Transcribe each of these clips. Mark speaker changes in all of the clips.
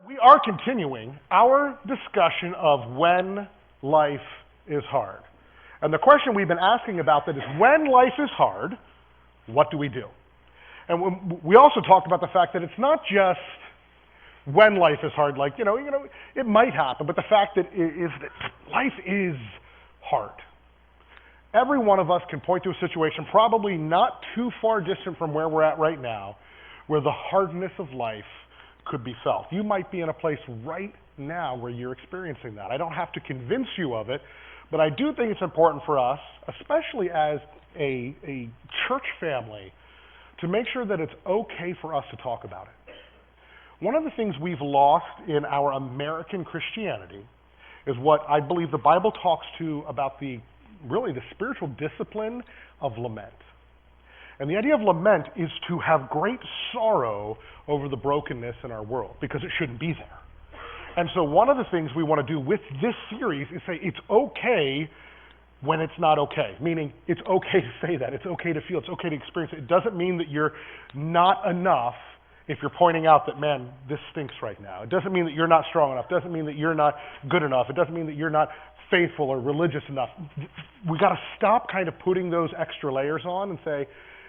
Speaker 1: We are continuing our discussion of when life is hard. And the question we've been asking about that is, when life is hard, what do we do? And we also talked about the fact that it's not just when life is hard, like, it might happen, but the fact that life is hard. Every one of us can point to a situation, probably not too far distant from where we're at right now, where the hardness of life could be felt. You might be in a place right now where you're experiencing that. I don't have to convince you of it, but I do think it's important for us, especially as a church family, to make sure that it's okay for us to talk about it. One of the things we've lost in our American Christianity is what I believe the Bible talks to about the spiritual discipline of lament. And the idea of lament is to have great sorrow over the brokenness in our world, because it shouldn't be there. And so one of the things we want to do with this series is say it's okay when it's not okay, meaning it's okay to say that, it's okay to feel, it's okay to experience it. It doesn't mean that you're not enough if you're pointing out that, man, this stinks right now. It doesn't mean that you're not strong enough. It doesn't mean that you're not good enough. It doesn't mean that you're not faithful or religious enough. We got to stop kind of putting those extra layers on and say,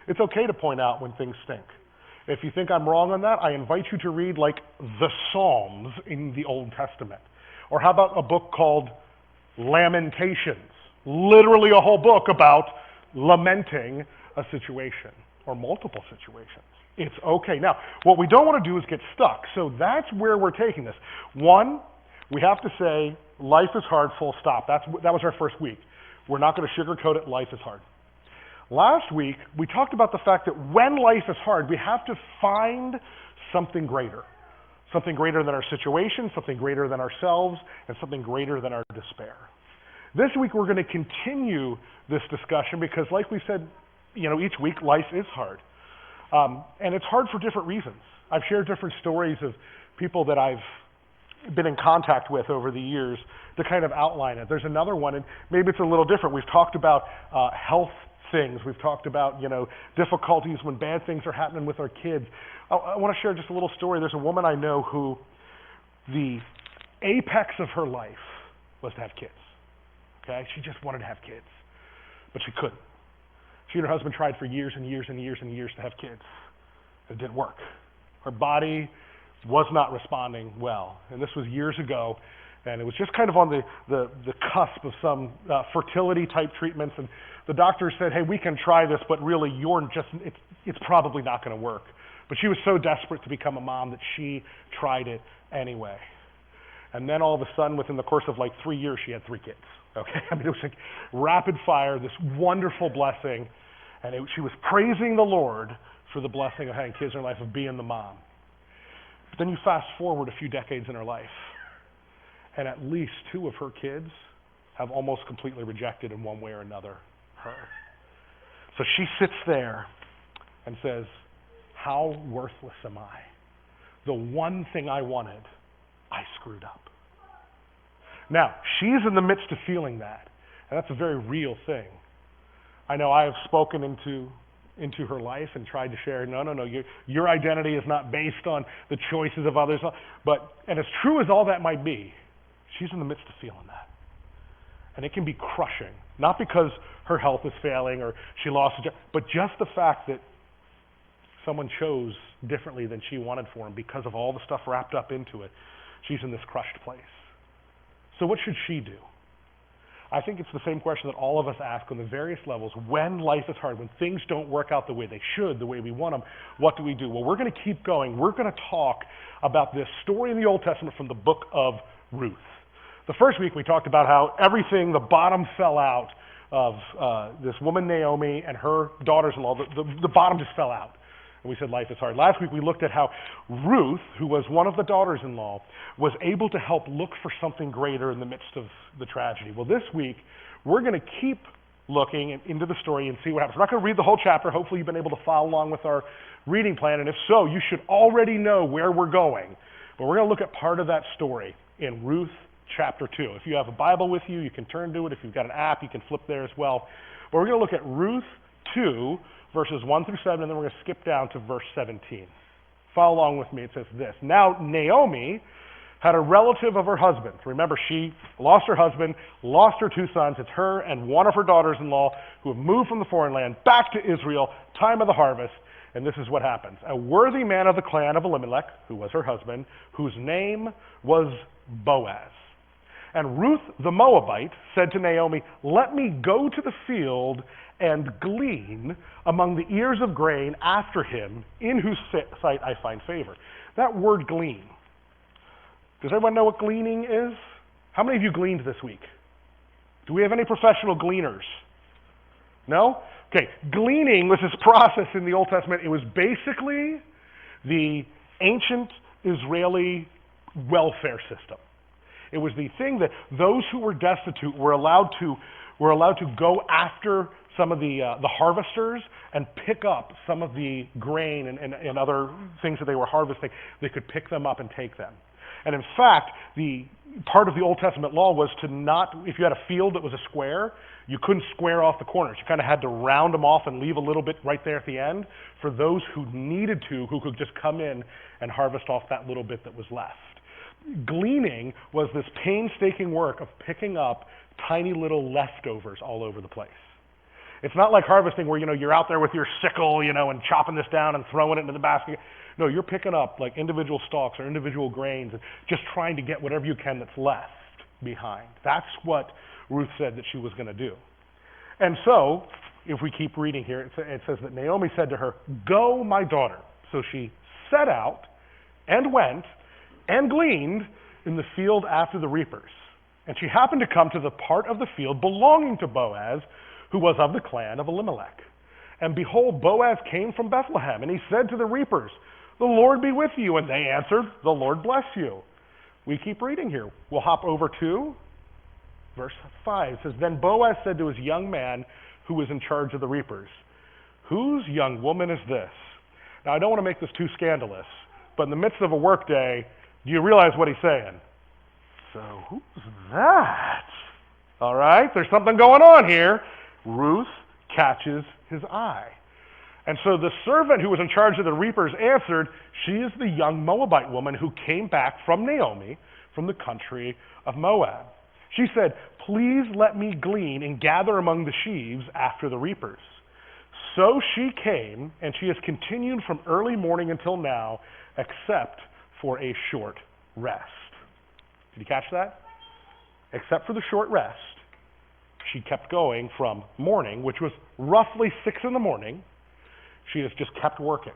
Speaker 1: it's okay to point out when things stink. If you think I'm wrong on that, I invite you to read like the Psalms in the Old Testament. Or how about a book called Lamentations? Literally a whole book about lamenting a situation or multiple situations. It's okay. Now, what we don't want to do is get stuck. So that's where we're taking this. One, we have to say life is hard, full stop. That was our first week. We're not going to sugarcoat it. Life is hard. Last week, we talked about the fact that when life is hard, we have to find something greater than our situation, something greater than ourselves, and something greater than our despair. This week, we're going to continue this discussion because, like we said, each week, life is hard. And it's hard for different reasons. I've shared different stories of people that I've been in contact with over the years to kind of outline it. There's another one, and maybe it's a little different. We've talked about health things. We've talked about, difficulties when bad things are happening with our kids. I want to share just a little story. There's a woman I know who the apex of her life was to have kids. Okay? She just wanted to have kids, but she couldn't. She and her husband tried for years and years and years and years to have kids. It didn't work. Her body was not responding well. And this was years ago, and it was just kind of on the cusp of some fertility type treatments. And the doctor said, hey, we can try this, but really it's probably not going to work. But she was so desperate to become a mom that she tried it anyway. And then all of a sudden, within the course of like 3 years, she had 3 kids. Okay, it was like rapid fire, this wonderful blessing, and she was praising the Lord for the blessing of having kids in her life, of being the mom. But then you fast forward a few decades in her life, and at least 2 of her kids have almost completely rejected in one way or another her. So she sits there and says, how worthless am I? The one thing I wanted, I screwed up. Now, she's in the midst of feeling that, and that's a very real thing. I know I have spoken into her life and tried to share, no, your identity is not based on the choices of others, and as true as all that might be, she's in the midst of feeling that. And it can be crushing, not because her health is failing or she lost a job, but just the fact that someone chose differently than she wanted for him because of all the stuff wrapped up into it. She's in this crushed place. So what should she do? I think it's the same question that all of us ask on the various levels. When life is hard, when things don't work out the way they should, the way we want them, what do we do? Well, we're going to keep going. We're going to talk about this story in the Old Testament from the book of Ruth. The first week we talked about how the bottom fell out of this woman Naomi and her daughters-in-law. The bottom just fell out. And we said life is hard. Last week we looked at how Ruth, who was one of the daughters-in-law, was able to help look for something greater in the midst of the tragedy. Well, this week we're going to keep looking into the story and see what happens. We're not going to read the whole chapter. Hopefully you've been able to follow along with our reading plan, and if so, you should already know where we're going. But we're going to look at part of that story in Ruth chapter 2. If you have a Bible with you, you can turn to it. If you've got an app, you can flip there as well. But we're going to look at Ruth 2, verses 1 through 7, and then we're going to skip down to verse 17. Follow along with me. It says this. Now Naomi had a relative of her husband. Remember, she lost her husband, lost her 2 sons. It's her and one of her daughters-in-law who have moved from the foreign land back to Israel, time of the harvest. And this is what happens. A worthy man of the clan of Elimelech, who was her husband, whose name was Boaz. And Ruth the Moabite said to Naomi, let me go to the field and glean among the ears of grain after him, in whose sight I find favor. That word glean. Does everyone know what gleaning is? How many of you gleaned this week? Do we have any professional gleaners? No? Okay, gleaning was this process in the Old Testament. It was basically the ancient Israeli welfare system. It was the thing that those who were destitute were allowed to go after some of the harvesters and pick up some of the grain and other things that they were harvesting. They could pick them up and take them. And in fact, the part of the Old Testament law was to not, if you had a field that was a square, you couldn't square off the corners. You kind of had to round them off and leave a little bit right there at the end for those who needed to, who could just come in and harvest off that little bit that was left. Gleaning was this painstaking work of picking up tiny little leftovers all over the place. It's not like harvesting where, you're out there with your sickle, and chopping this down and throwing it into the basket. No, you're picking up like individual stalks or individual grains and just trying to get whatever you can that's left behind. That's what Ruth said that she was going to do. And so, if we keep reading here, it says that Naomi said to her, go, my daughter. So she set out and went and gleaned in the field after the reapers. And she happened to come to the part of the field belonging to Boaz, who was of the clan of Elimelech. And behold, Boaz came from Bethlehem, and he said to the reapers, the Lord be with you. And they answered, the Lord bless you. We keep reading here. We'll hop over to verse 5. It says, then Boaz said to his young man who was in charge of the reapers, whose young woman is this? Now, I don't want to make this too scandalous, but in the midst of a work day, do you realize what he's saying? So, who's that? All right, there's something going on here. Ruth catches his eye. And so the servant who was in charge of the reapers answered, she is the young Moabite woman who came back from Naomi from the country of Moab. She said, please let me glean and gather among the sheaves after the reapers. So she came, and she has continued from early morning until now, except for a short rest. Did you catch that? Except for the short rest, she kept going from morning, which was roughly 6 in the morning. She has just kept working,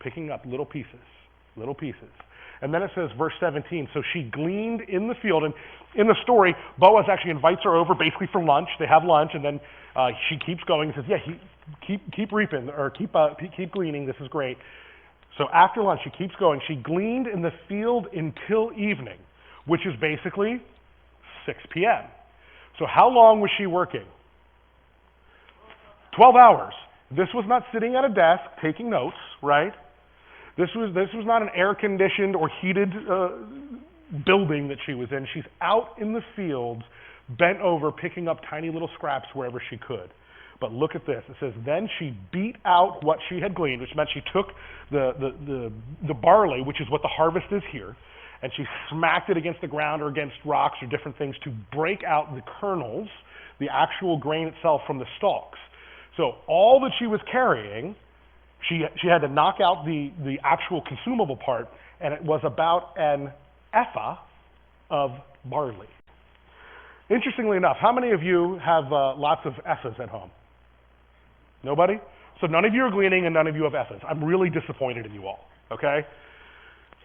Speaker 1: picking up little pieces. And then it says, verse 17, so she gleaned in the field. And in the story, Boaz actually invites her over basically for lunch. They have lunch, and then she keeps going and says, yeah, keep reaping, or keep gleaning. This is great. So after lunch, she keeps going. She gleaned in the field until evening, which is basically 6 p.m. So how long was she working? 12 hours. This was not sitting at a desk taking notes, right? This was not an air-conditioned or heated building that she was in. She's out in the fields, bent over, picking up tiny little scraps wherever she could. But look at this. It says, then she beat out what she had gleaned, which meant she took the barley, which is what the harvest is here, and she smacked it against the ground or against rocks or different things to break out the kernels, the actual grain itself, from the stalks. So all that she was carrying, she had to knock out the actual consumable part, and it was about an ephah of barley. Interestingly enough, how many of you have lots of ephahs at home? Nobody? So none of you are gleaning and none of you have ephahs. I'm really disappointed in you all, okay?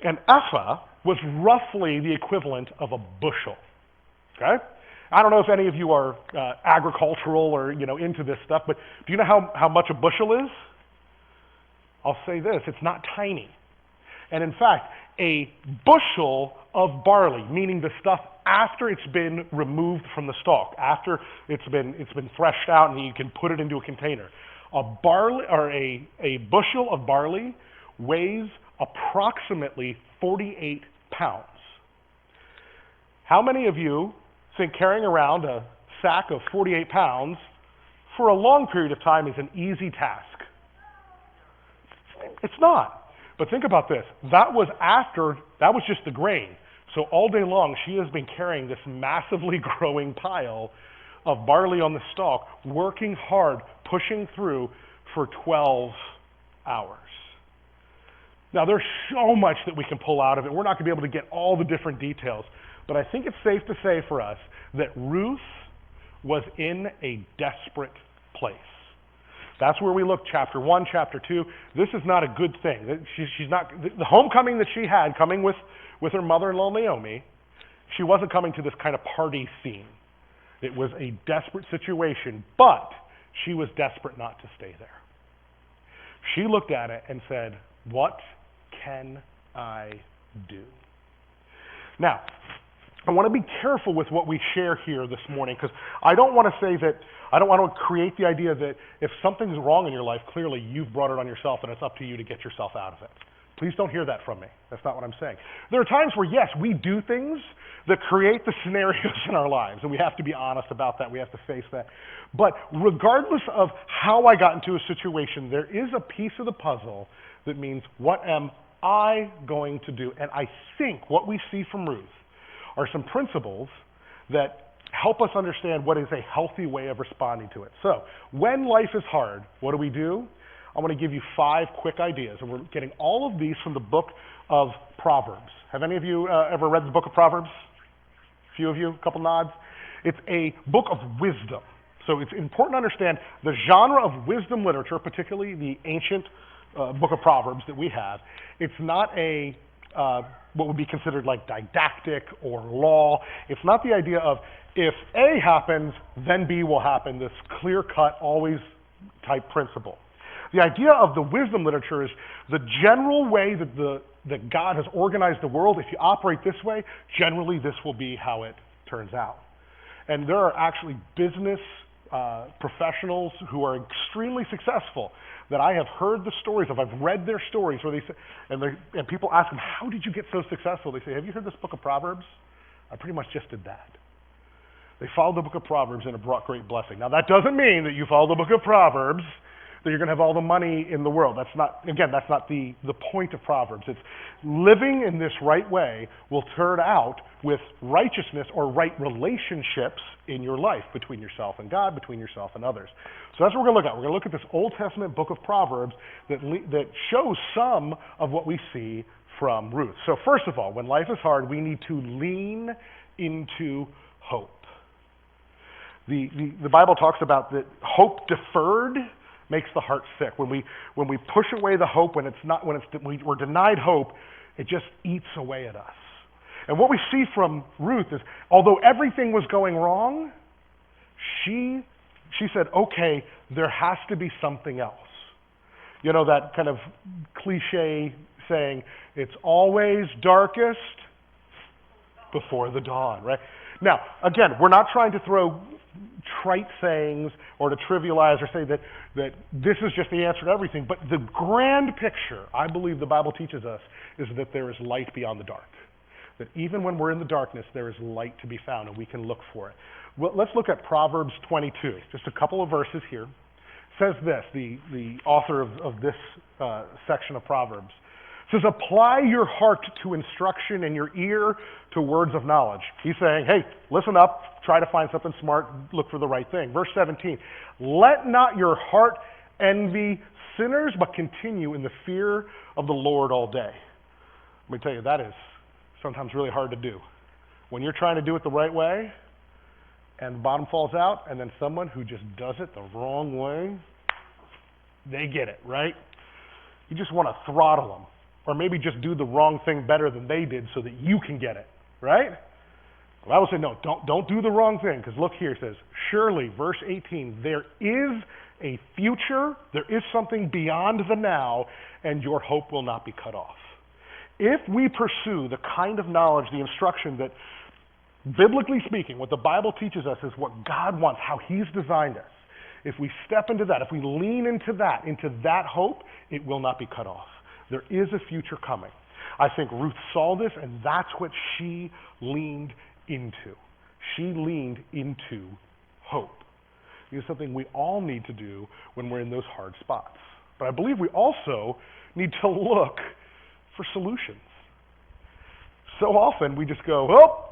Speaker 1: An ephah was roughly the equivalent of a bushel, okay? I don't know if any of you are agricultural or, into this stuff, but do you know how much a bushel is? I'll say this, it's not tiny. And in fact, a bushel of barley, meaning the stuff after it's been removed from the stalk, after it's been threshed out and you can put it into a container. A bushel of barley weighs approximately 48 pounds. How many of you think carrying around a sack of 48 pounds for a long period of time is an easy task? It's not. But think about this. That was just the grain. So all day long, she has been carrying this massively growing pile of barley on the stalk, working hard, pushing through for 12 hours. Now, there's so much that we can pull out of it. We're not going to be able to get all the different details, but I think it's safe to say for us that Ruth was in a desperate place. That's where we look, chapter 1, chapter 2. This is not a good thing. She's not, the homecoming that she had, coming with her mother-in-law Naomi, she wasn't coming to this kind of party scene. It was a desperate situation, but she was desperate not to stay there. She looked at it and said, what can I do? Now, I want to be careful with what we share here this morning, because I don't want to create the idea that if something's wrong in your life, clearly you've brought it on yourself and it's up to you to get yourself out of it. Please don't hear that from me. That's not what I'm saying. There are times where, yes, we do things that create the scenarios in our lives, and we have to be honest about that. We have to face that. But regardless of how I got into a situation, there is a piece of the puzzle that means, what am I going to do? And I think what we see from Ruth are some principles that help us understand what is a healthy way of responding to it. So, when life is hard, what do? I want to give you 5 quick ideas, and we're getting all of these from the book of Proverbs. Have any of you ever read the book of Proverbs? A few of you, a couple nods. It's a book of wisdom. So it's important to understand the genre of wisdom literature, particularly the ancient book of Proverbs that we have. It's not a what would be considered like didactic or law. It's not the idea of if A happens, then B will happen, this clear-cut, always type principle. The idea of the wisdom literature is the general way that God has organized the world. If you operate this way, generally this will be how it turns out. And there are actually business professionals who are extremely successful that I have heard the stories of. I've read their stories where they say, and people ask them, how did you get so successful? They say, have you heard this book of Proverbs? I pretty much just did that. They followed the book of Proverbs and it brought great blessing. Now that doesn't mean that you follow the book of Proverbs that you're going to have all the money in the world. That's not the point of Proverbs. It's living in this right way will turn out with righteousness or right relationships in your life between yourself and God, between yourself and others. So that's what we're going to look at. We're going to look at this Old Testament book of Proverbs that shows some of what we see from Ruth. So first of all, when life is hard, we need to lean into hope. The Bible talks about that hope deferred makes the heart sick. When we push away the hope, we're denied hope, it just eats away at us. And what we see from Ruth is, although everything was going wrong, she said, okay, there has to be something else. You know that kind of cliche saying, it's always darkest before the dawn, right? Now, again, we're not trying to throw trite sayings or to trivialize or say that this is just the answer to everything, but the grand picture, I believe the Bible teaches us, is that there is light beyond the dark. That even when we're in the darkness, there is light to be found and we can look for it. Well, let's look at Proverbs 22, just a couple of verses here. It says this, the author of this section of Proverbs. It says, apply your heart to instruction and your ear to words of knowledge. He's saying, hey, listen up, try to find something smart, look for the right thing. Verse 17, let not your heart envy sinners, but continue in the fear of the Lord all day. Let me tell you, that is sometimes really hard to do. When you're trying to do it the right way, and the bottom falls out, and then someone who just does it the wrong way, they get it, right? You just want to throttle them. Or maybe just do the wrong thing better than they did so that you can get it, right? The Bible said, no, don't do the wrong thing, because look here, it says, surely, verse 18, there is a future, there is something beyond the now, and your hope will not be cut off. If we pursue the kind of knowledge, the instruction that, biblically speaking, what the Bible teaches us is what God wants, how He's designed us. If we step into that, if we lean into that hope, it will not be cut off. There is a future coming. I think Ruth saw this, and that's what she leaned into. She leaned into hope. It's something we all need to do when we're in those hard spots. But I believe we also need to look for solutions. so often we just go, oh,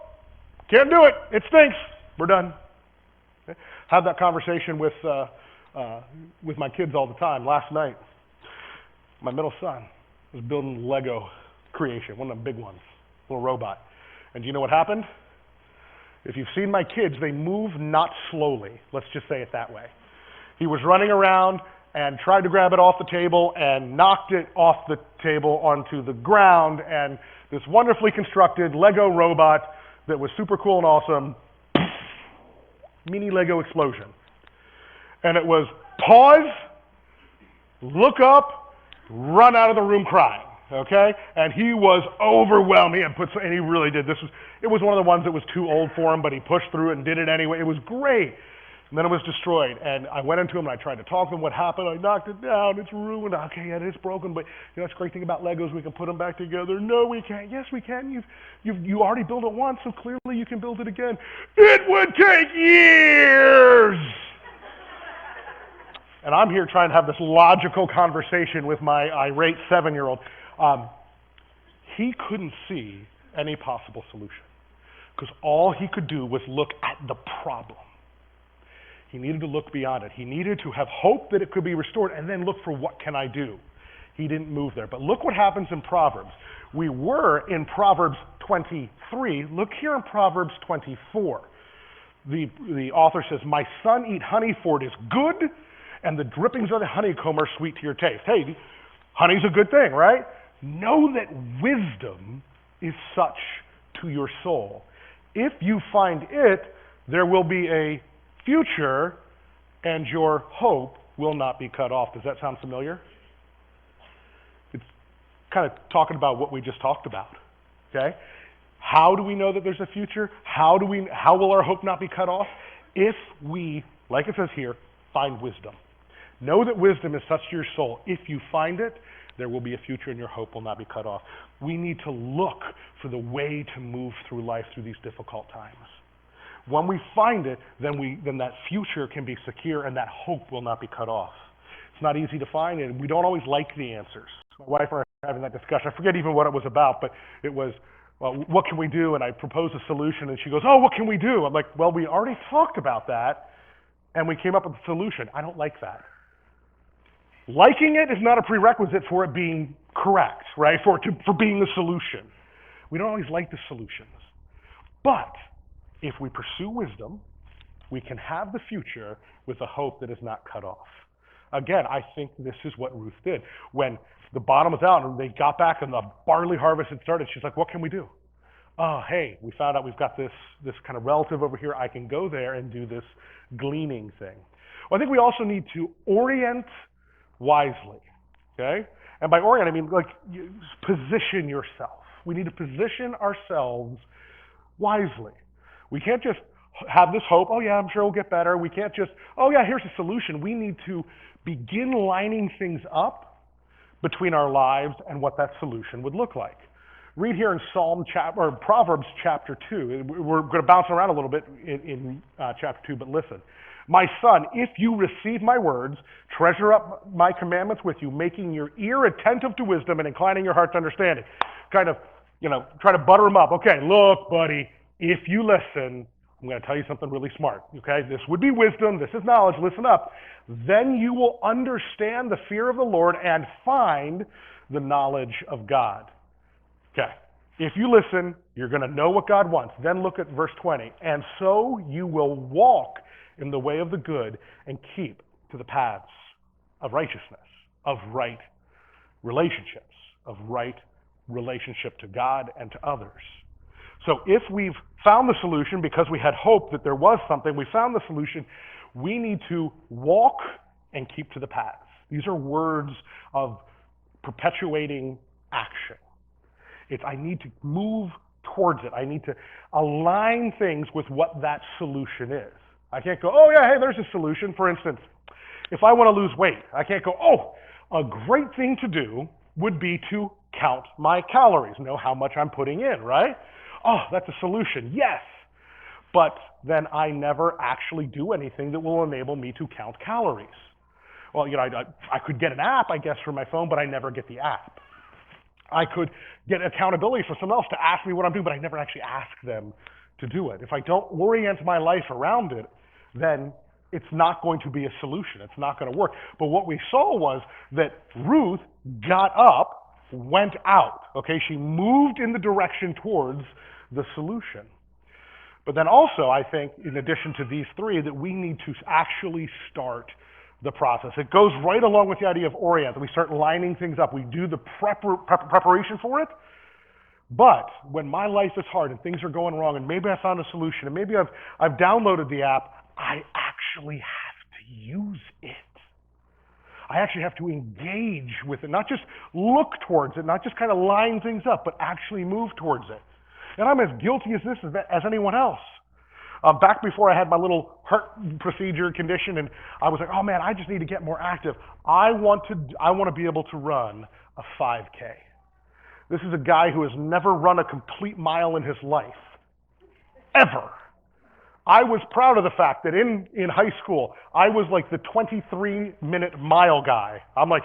Speaker 1: can't do it. It stinks. We're done. Okay? Have that conversation with my kids all the time. Last night, my middle son was building Lego creation, one of the big ones, little robot. And do you know what happened? If you've seen my kids, they move not slowly. Let's just say it that way. He was running around and tried to grab it off the table and knocked it off the table onto the ground, and this wonderfully constructed Lego robot that was super cool and awesome, mini Lego explosion. And it was pause, look up, run out of the room crying, okay? And he was overwhelmed. And he really did. It was one of the ones that was too old for him, but he pushed through it and did it anyway. It was great. And then it was destroyed. And I went into him and I tried to talk to him. What happened? I knocked it down. It's ruined. Okay, yeah, it's broken. But you know, that's the great thing about Legos. We can put them back together. No, we can't. Yes, we can. You already built it once, so clearly you can build it again. It would take years. And I'm here trying to have this logical conversation with my irate 7-year-old. He couldn't see any possible solution because all he could do was look at the problem. He needed to look beyond it. He needed to have hope that it could be restored and then look for what can I do. He didn't move there. But look what happens in Proverbs. We were in Proverbs 23. Look here in Proverbs 24. The author says, my son, eat honey, for it is good, and the drippings of the honeycomb are sweet to your taste. Hey, honey's a good thing, right? Know that wisdom is such to your soul. If you find it, there will be a future, and your hope will not be cut off. Does that sound familiar? It's kind of talking about what we just talked about, okay? How do we know that there's a future? How will our hope not be cut off? If we, like it says here, find wisdom. Know that wisdom is such to your soul. If you find it, there will be a future and your hope will not be cut off. We need to look for the way to move through life through these difficult times. When we find it, then that future can be secure and that hope will not be cut off. It's not easy to find, and we don't always like the answers. My wife and I were having that discussion. I forget even what it was about, but it was, well, what can we do? And I proposed a solution, and she goes, oh, what can we do? I'm like, well, we already talked about that, and we came up with a solution. I don't like that. Liking it is not a prerequisite for it being correct, right? For being the solution. We don't always like the solutions. But if we pursue wisdom, we can have the future with a hope that is not cut off. Again, I think this is what Ruth did. When the bottom was out and they got back and the barley harvest had started, she's like, what can we do? Oh, hey, we found out we've got this kind of relative over here. I can go there and do this gleaning thing. Well, I think we also need to orient wisely, okay? And by orient, I mean, like, position yourself. We need to position ourselves wisely. We can't just have this hope, oh yeah, I'm sure it'll get better. We can't just, oh yeah, here's a solution. We need to begin lining things up between our lives and what that solution would look like. Read here in Proverbs chapter 2. We're going to bounce around a little bit in chapter 2, but listen. My son, if you receive my words, treasure up my commandments with you, making your ear attentive to wisdom and inclining your heart to understanding. Kind of, try to butter them up. Okay, look, buddy, if you listen, I'm going to tell you something really smart, okay? This would be wisdom. This is knowledge. Listen up. Then you will understand the fear of the Lord and find the knowledge of God. Okay. If you listen, you're going to know what God wants. Then look at verse 20. And so you will walk in the way of the good and keep to the paths of righteousness, of right relationships, of right relationship to God and to others. So if we've found the solution because we had hope that there was something, we found the solution, we need to walk and keep to the paths. These are words of perpetuating action. I need to move towards it. I need to align things with what that solution is. I can't go, oh yeah, hey, there's a solution. For instance, if I want to lose weight, I can't go, oh, a great thing to do would be to count my calories, know how much I'm putting in, right? Oh, that's a solution, yes. But then I never actually do anything that will enable me to count calories. Well, I could get an app, I guess, for my phone, but I never get the app. I could get accountability for someone else to ask me what I'm doing, but I never actually ask them to do it. If I don't orient my life around it, then it's not going to be a solution. It's not going to work. But what we saw was that Ruth got up, went out, okay? She moved in the direction towards the solution. But then also, I think, in addition to these three, that we need to actually start the process. It goes right along with the idea of orient. We start lining things up. We do the preparation for it. But when my life is hard and things are going wrong, and maybe I found a solution, and maybe I've downloaded the app, I actually have to use it. I actually have to engage with it, not just look towards it, not just kind of line things up, but actually move towards it. And I'm as guilty as this as anyone else. Back before I had my little heart procedure condition, and I was like, oh man, I just need to get more active. I want to be able to run a 5K. This is a guy who has never run a complete mile in his life, ever. I was proud of the fact that in high school, I was like the 23-minute mile guy. I'm like,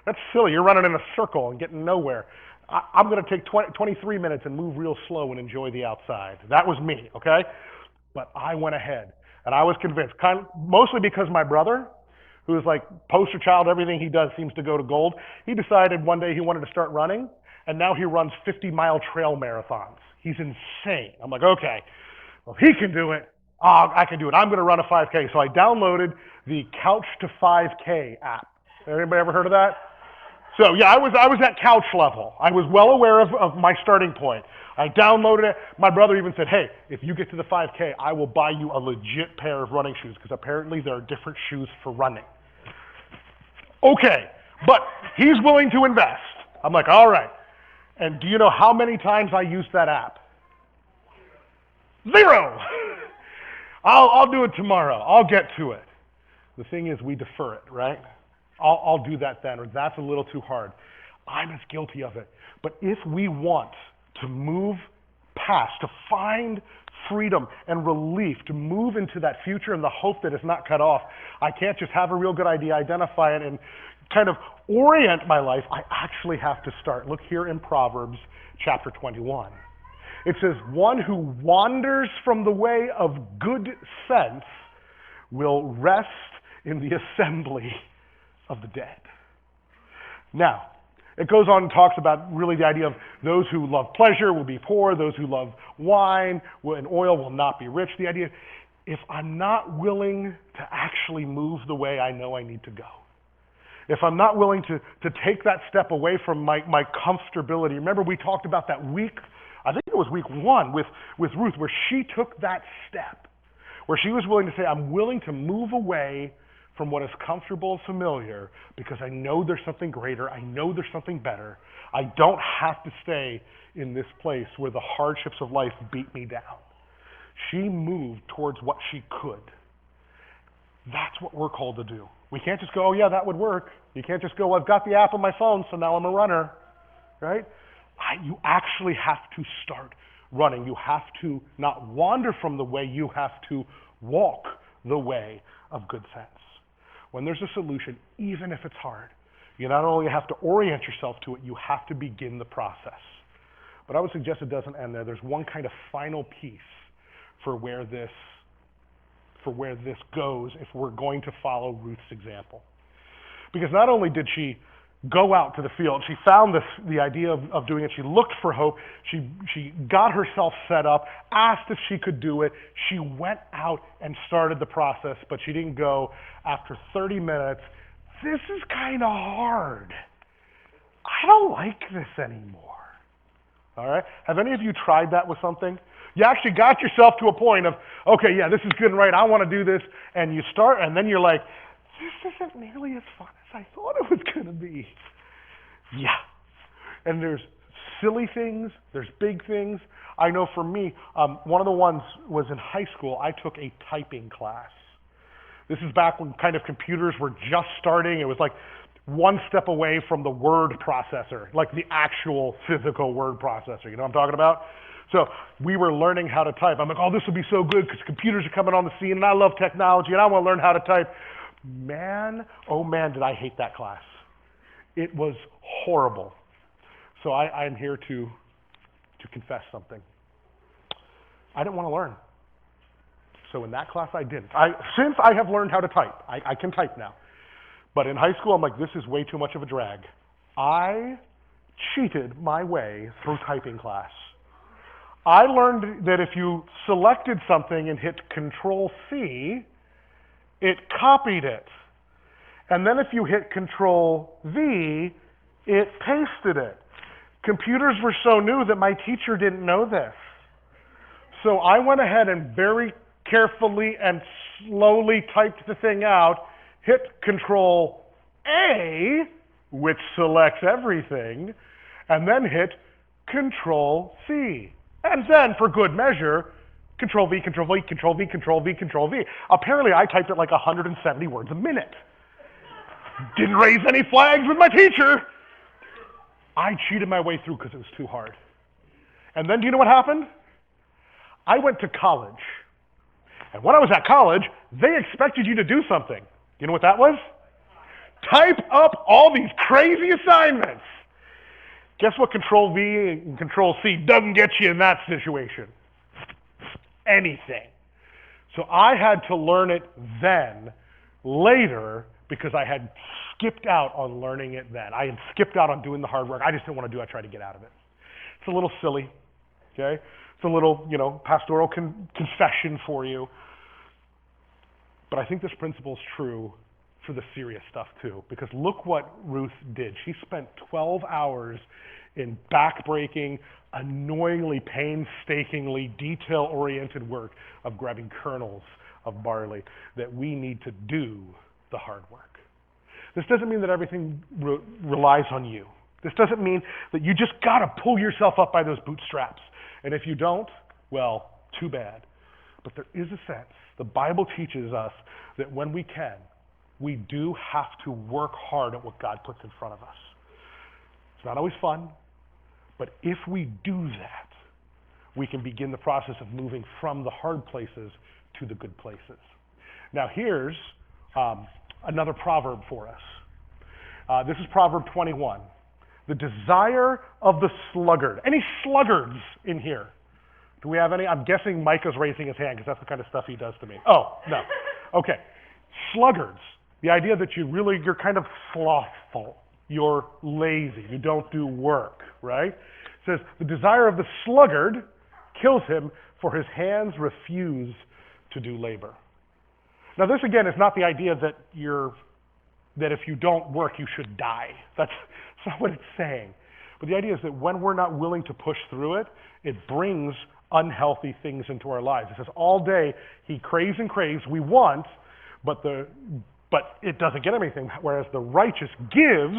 Speaker 1: that's silly. You're running in a circle and getting nowhere. I'm going to take 23 minutes and move real slow and enjoy the outside. That was me, okay? But I went ahead, and I was convinced, mostly because my brother, who is like poster child, everything he does seems to go to gold, he decided one day he wanted to start running, and now he runs 50-mile trail marathons. He's insane. I'm like, okay, well, if he can do it, I can do it. I'm going to run a 5K. So I downloaded the Couch to 5K app. Anybody ever heard of that? So yeah, I was at couch level. I was well aware of my starting point. I downloaded it. My brother even said, hey, if you get to the 5K, I will buy you a legit pair of running shoes, because apparently there are different shoes for running. Okay, but he's willing to invest. I'm like, all right. And do you know how many times I used that app? 0. I'll do it tomorrow. I'll get to it. The thing is, we defer it, right? I'll do that then, or that's a little too hard. I'm as guilty of it. But if we want to move past, to find freedom and relief, to move into that future and the hope that is not cut off, I can't just have a real good idea, identify it, and kind of orient my life. I actually have to start. Look here in Proverbs chapter 21. It says, one who wanders from the way of good sense will rest in the assembly of the dead. Now, it goes on and talks about really the idea of those who love pleasure will be poor, those who love wine and oil will not be rich. The idea, if I'm not willing to actually move the way I know I need to go, if I'm not willing to take that step away from my comfortability. Remember, we talked about that week, I think it was week 1 with Ruth, where she took that step, where she was willing to say, I'm willing to move away from what is comfortable and familiar, because I know there's something greater. I know there's something better. I don't have to stay in this place where the hardships of life beat me down. She moved towards what she could. That's what we're called to do. We can't just go, oh yeah, that would work. You can't just go, well, I've got the app on my phone, so now I'm a runner, right? You actually have to start running. You have to not wander from the way, you have to walk the way of good sense. When there's a solution, even if it's hard, you not only have to orient yourself to it, you have to begin the process. But I would suggest it doesn't end there. There's one kind of final piece for where this goes if we're going to follow Ruth's example. Because not only did she go out to the field, she found the idea of doing it. She looked for hope. She got herself set up, asked if she could do it. She went out and started the process, but she didn't go after 30 minutes. This is kind of hard. I don't like this anymore. All right? Have any of you tried that with something? You actually got yourself to a point of, okay, yeah, this is good and right. I want to do this. And you start, and then you're like, this isn't nearly as fun as I thought it was going to be. Yeah. And there's silly things. There's big things. I know for me, one of the ones was in high school. I took a typing class. This is back when kind of computers were just starting. It was like one step away from the word processor, like the actual physical word processor. You know what I'm talking about? So we were learning how to type. I'm like, oh, this will be so good because computers are coming on the scene, and I love technology, and I want to learn how to type. Man, oh man, did I hate that class. It was horrible. So I'm here to confess something. I didn't want to learn. So in that class, I didn't. Since I have learned how to type, I can type now. But in high school, I'm like, this is way too much of a drag. I cheated my way through typing class. I learned that if you selected something and hit Control C, it copied it. And then if you hit Control V, it pasted it. Computers were so new that my teacher didn't know this. So I went ahead and very carefully and slowly typed the thing out, hit Control A, which selects everything, and then hit Control C. And then, for good measure, Control V, Control V, Control V, Control V, Control V. Apparently, I typed it like 170 words a minute. Didn't raise any flags with my teacher. I cheated my way through because it was too hard. And then, do you know what happened? I went to college. And when I was at college, they expected you to do something. You know what that was? Type up all these crazy assignments. Guess what Control V and Control C doesn't get you in that situation? Anything. So I had to learn it then, later, because I had skipped out on learning it then. I had skipped out on doing the hard work. I just didn't want to do it. I tried to get out of it. It's a little silly, okay? It's a little, pastoral confession for you. But I think this principle is true for the serious stuff too, because look what Ruth did. She spent 12 hours in backbreaking, annoyingly, painstakingly detail-oriented work of grabbing kernels of barley, that we need to do the hard work. This doesn't mean that everything relies on you. This doesn't mean that you just got to pull yourself up by those bootstraps. And if you don't, well, too bad. But there is a sense, the Bible teaches us that when we can, we do have to work hard at what God puts in front of us. It's not always fun, but if we do that, we can begin the process of moving from the hard places to the good places. Now here's another proverb for us. This is Proverb 21. The desire of the sluggard. Any sluggards in here? Do we have any? I'm guessing Micah's raising his hand because that's the kind of stuff he does to me. Oh, no. Okay. Sluggards. The idea that you're kind of slothful. You're lazy. You don't do work, right? It says, the desire of the sluggard kills him, for his hands refuse to do labor. Now this again is not the idea that if you don't work, you should die. That's not what it's saying. But the idea is that when we're not willing to push through it, it brings unhealthy things into our lives. It says all day he craves and craves, we want, but it doesn't get anything, whereas the righteous gives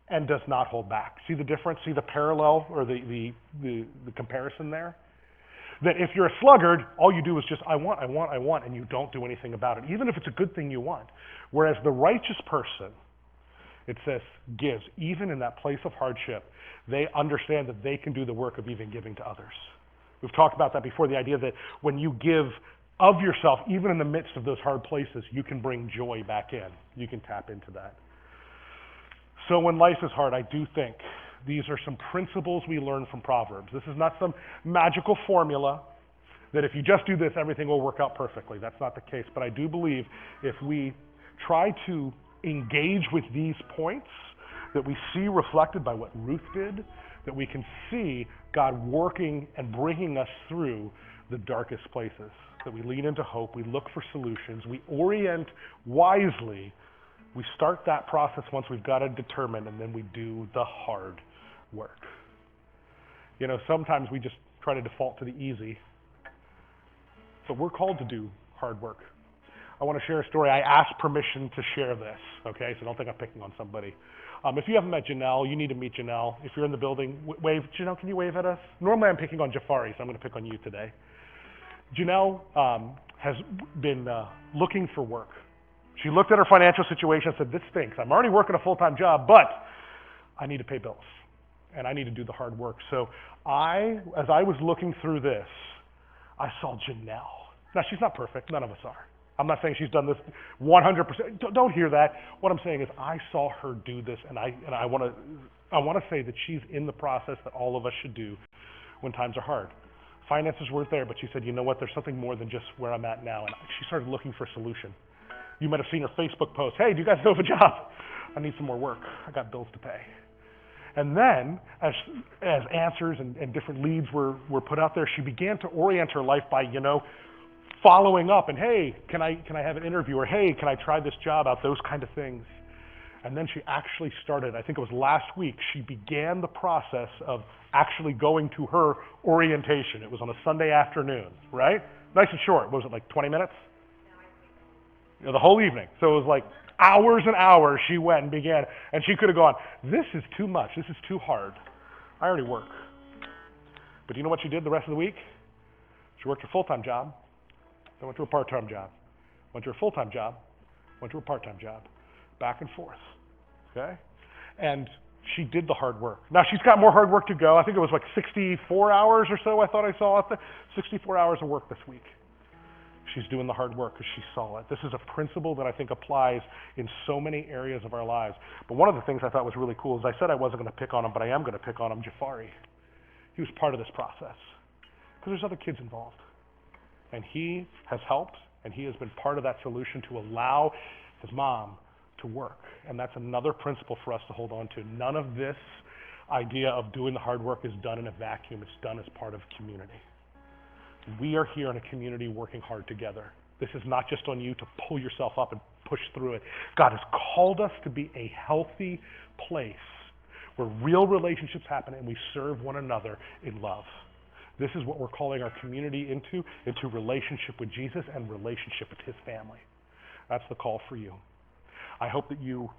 Speaker 1: and does not hold back. See the difference? See the parallel or the comparison there? That if you're a sluggard, all you do is just, I want, and you don't do anything about it, even if it's a good thing you want. Whereas the righteous person, it says, gives. Even in that place of hardship, they understand that they can do the work of even giving to others. We've talked about that before, the idea that when you give of yourself, even in the midst of those hard places, you can bring joy back in. You can tap into that. So when life is hard, I do think these are some principles we learn from Proverbs. This is not some magical formula that if you just do this, everything will work out perfectly. That's not the case. But I do believe if we try to engage with these points that we see reflected by what Ruth did, that we can see God working and bringing us through the darkest places, that we lean into hope, we look for solutions, we orient wisely, we start that process once we've got it determined, and then we do the hard work. Sometimes we just try to default to the easy, but we're called to do hard work. I want to share a story. I asked permission to share this, okay? So don't think I'm picking on somebody. If you haven't met Janelle, you need to meet Janelle. If you're in the building, wave. Janelle, can you wave at us? Normally I'm picking on Jafari, so I'm going to pick on you today. Janelle has been looking for work. She looked at her financial situation and said, this stinks. I'm already working a full-time job, but I need to pay bills, and I need to do the hard work. So as I was looking through this, I saw Janelle. Now, she's not perfect. None of us are. I'm not saying she's done this 100%. Don't hear that. What I'm saying is I saw her do this, and I want to say that she's in the process that all of us should do when times are hard. Finances weren't there, but she said, you know what, there's something more than just where I'm at now, and she started looking for a solution. You might have seen her Facebook post, hey, do you guys know of a job? I need some more work. I got bills to pay. And then, as answers and different leads were put out there, she began to orient her life by, following up and, hey, can I have an interview? Or, hey, can I try this job out? Those kind of things. And then she actually started, I think it was last week, she began the process of actually going to her orientation. It was on a Sunday afternoon, right? Nice and short. What was it, like 20 minutes? The whole evening. So it was like hours and hours she went and began. And she could have gone, this is too much. This is too hard. I already work. But do you know what she did the rest of the week? She worked her full-time job, then went to a part-time job, went to her full-time job, went to a part-time job, back and forth. Okay? And she did the hard work. Now she's got more hard work to go. I think it was like 64 hours or so I thought I saw out there. 64 hours of work this week. She's doing the hard work because she saw it. This is a principle that I think applies in so many areas of our lives. But one of the things I thought was really cool is I said I wasn't going to pick on him, but I am going to pick on him, Jafari. He was part of this process because there's other kids involved. And he has helped, and he has been part of that solution to allow his mom to work. And that's another principle for us to hold on to. None of this idea of doing the hard work is done in a vacuum. It's done as part of community. We are here in a community working hard together. This is not just on you to pull yourself up and push through it. God has called us to be a healthy place where real relationships happen and we serve one another in love. This is what we're calling our community into relationship with Jesus and relationship with his family. That's the call for you. I hope that you,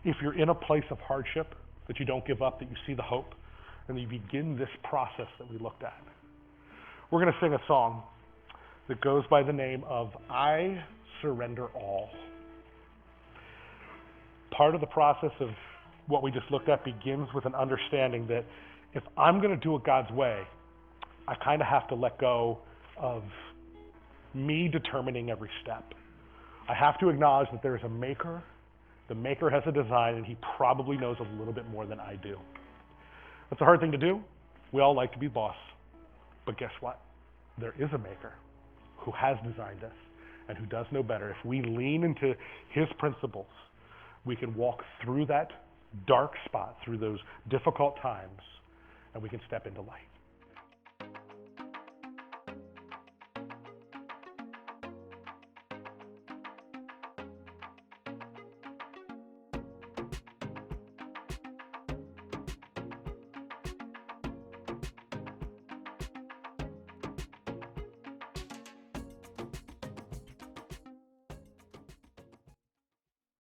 Speaker 1: if you're in a place of hardship, that you don't give up, that you see the hope, and that you begin this process that we looked at. We're going to sing a song that goes by the name of I Surrender All. Part of the process of what we just looked at begins with an understanding that if I'm going to do it God's way, I kind of have to let go of me determining every step. I have to acknowledge that there is a maker. The maker has a design, and he probably knows a little bit more than I do. That's a hard thing to do. We all like to be boss. But guess what? There is a maker who has designed us and who does know better. If we lean into his principles, we can walk through that dark spot, through those difficult times, and we can step into light.